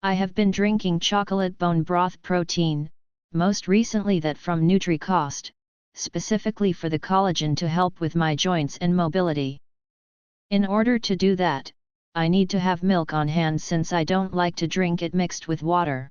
I have been drinking chocolate bone broth protein, most recently that from NutriCost, specifically for the collagen to help with my joints and mobility. In order to do that, I need to have milk on hand since I don't like to drink it mixed with water.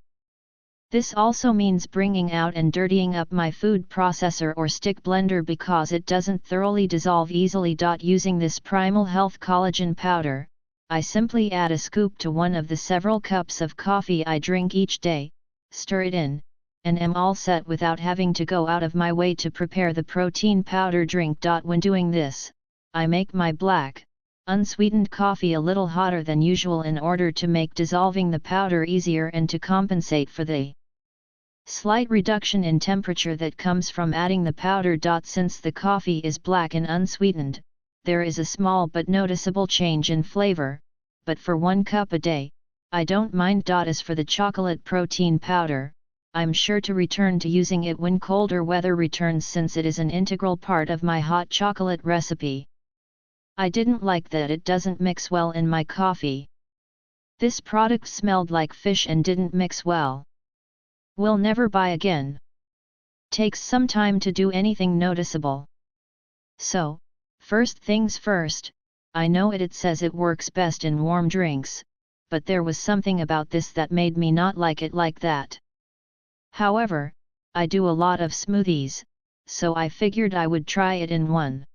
This also means bringing out and dirtying up my food processor or stick blender because it doesn't thoroughly dissolve easily. Using this Primal Health Collagen powder, I simply add a scoop to one of the several cups of coffee I drink each day, stir it in, and am all set without having to go out of my way to prepare the protein powder drink. When doing this, I make my black, unsweetened coffee a little hotter than usual in order to make dissolving the powder easier and to compensate for the slight reduction in temperature that comes from adding the powder. Since the coffee is black and unsweetened, there is a small but noticeable change in flavor, but for 1 cup a day, I don't mind. As for the chocolate protein powder, I'm sure to return to using it when colder weather returns since it is an integral part of my hot chocolate recipe. I didn't like that it doesn't mix well in my coffee. This product smelled like fish and didn't mix well. Will never buy again. Takes some time to do anything noticeable. So, first things first, I know it says it works best in warm drinks, but there was something about this that made me not like it like that. However, I do a lot of smoothies, so I figured I would try it in one.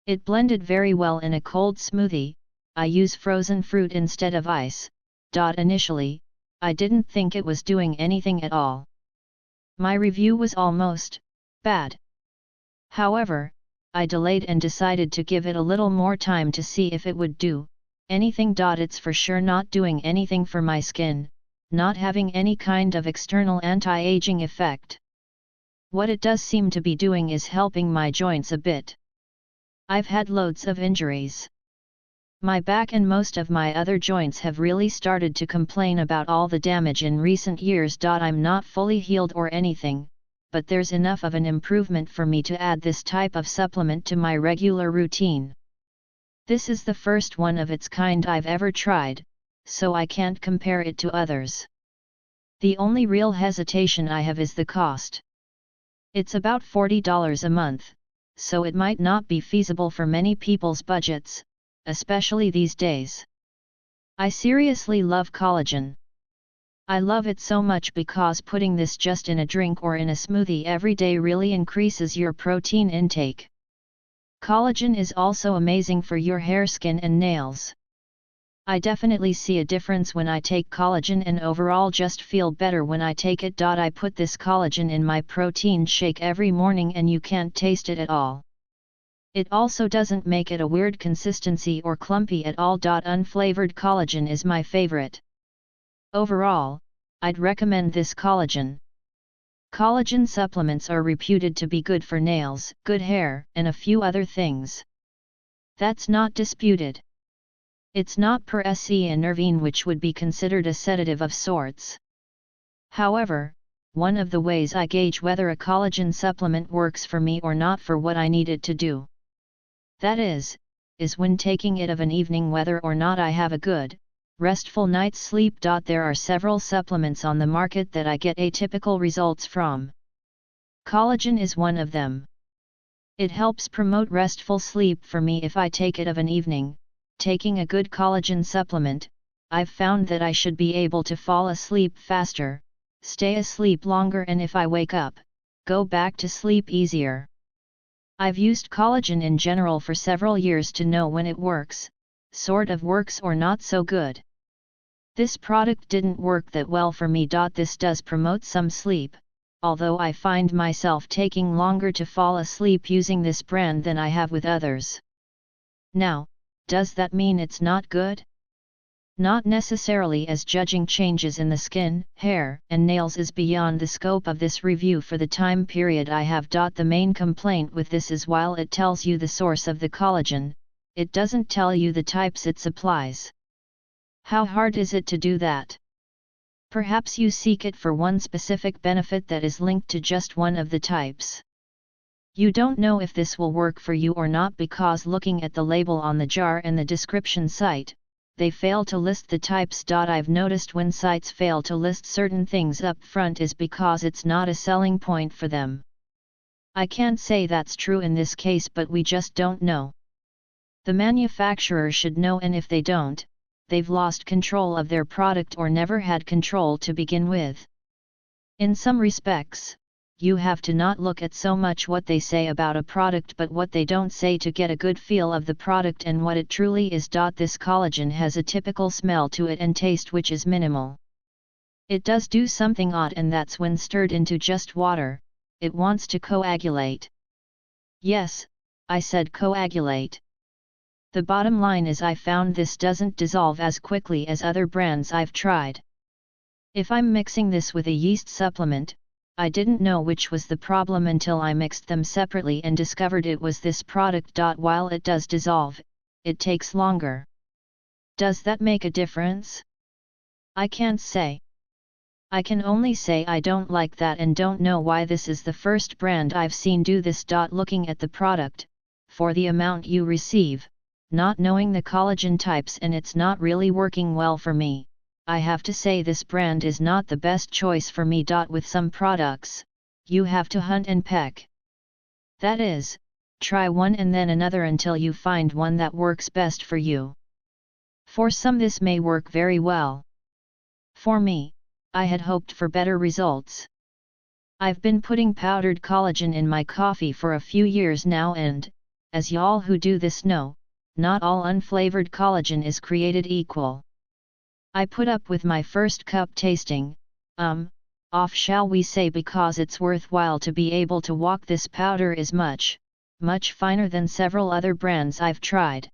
It blended very well in a cold smoothie. I use frozen fruit instead of ice. Initially, I didn't think it was doing anything at all. My review was almost bad. However, I delayed and decided to give it a little more time to see if it would do anything. It's for sure not doing anything for my skin, not having any kind of external anti-aging effect. What it does seem to be doing is helping my joints a bit. I've had loads of injuries. My back and most of my other joints have really started to complain about all the damage in recent years. I'm not fully healed or anything, but there's enough of an improvement for me to add this type of supplement to my regular routine. This is the first one of its kind I've ever tried, so I can't compare it to others. The only real hesitation I have is the cost. It's about $40 a month, so it might not be feasible for many people's budgets, especially these days. I seriously love collagen. I love it so much because putting this just in a drink or in a smoothie every day really increases your protein intake. Collagen is also amazing for your hair, skin and nails. I definitely see a difference when I take collagen and overall just feel better when I take it. I put this collagen in my protein shake every morning and you can't taste it at all. It also doesn't make it a weird consistency or clumpy at all. Unflavored collagen is my favorite. Overall, I'd recommend this collagen. Collagen supplements are reputed to be good for nails, good hair, and a few other things. That's not disputed. It's not per se a nervine, which would be considered a sedative of sorts. However, one of the ways I gauge whether a collagen supplement works for me or not for what I need it to do. That is when taking it of an evening whether or not I have a good, restful night's sleep. There are several supplements on the market that I get atypical results from. Collagen is one of them. It helps promote restful sleep for me if I take it of an evening. Taking a good collagen supplement, I've found that I should be able to fall asleep faster, stay asleep longer, and if I wake up, go back to sleep easier. I've used collagen in general for several years to know when it works, sort of works or not so good. This product didn't work that well for me. This does promote some sleep, although I find myself taking longer to fall asleep using this brand than I have with others. Now, does that mean it's not good? Not necessarily, as judging changes in the skin, hair, and nails is beyond the scope of this review for the time period I have. The main complaint with this is while it tells you the source of the collagen, it doesn't tell you the types it supplies. How hard is it to do that? Perhaps you seek it for one specific benefit that is linked to just one of the types. You don't know if this will work for you or not because looking at the label on the jar and the description site, they fail to list the types. I've noticed when sites fail to list certain things up front is because it's not a selling point for them. I can't say that's true in this case, but we just don't know. The manufacturer should know, and if they don't, they've lost control of their product or never had control to begin with. In some respects, you have to not look at so much what they say about a product but what they don't say to get a good feel of the product and what it truly is. This collagen has a typical smell to it and taste which is minimal. It does do something odd, and that's when stirred into just water, it wants to coagulate. Yes, I said coagulate. The bottom line is I found this doesn't dissolve as quickly as other brands I've tried. If I'm mixing this with a yeast supplement, I didn't know which was the problem until I mixed them separately and discovered it was this product. While it does dissolve, it takes longer. Does that make a difference? I can't say. I can only say I don't like that and don't know why this is the first brand I've seen do this. Looking at the product, for the amount you receive, not knowing the collagen types, and it's not really working well for me, I have to say this brand is not the best choice for me. With some products, you have to hunt and peck. That is, try one and then another until you find one that works best for you. For some this may work very well. For me, I had hoped for better results. I've been putting powdered collagen in my coffee for a few years now, and, as y'all who do this know, not all unflavored collagen is created equal. I put up with my first cup tasting, off shall we say, because it's worthwhile to be able to walk. This powder is much, much finer than several other brands I've tried.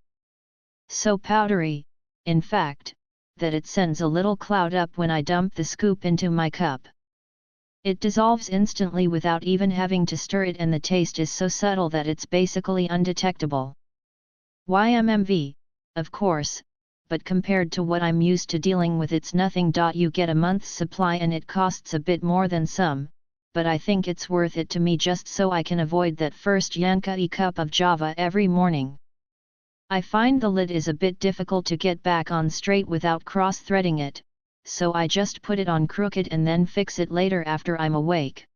So powdery, in fact, that it sends a little cloud up when I dump the scoop into my cup. It dissolves instantly without even having to stir it, and the taste is so subtle that it's basically undetectable. YMMV, of course, but compared to what I'm used to dealing with, it's nothing. You get a month's supply and it costs a bit more than some, but I think it's worth it to me just so I can avoid that first Yanka-y cup of Java every morning. I find the lid is a bit difficult to get back on straight without cross-threading it, so I just put it on crooked and then fix it later after I'm awake.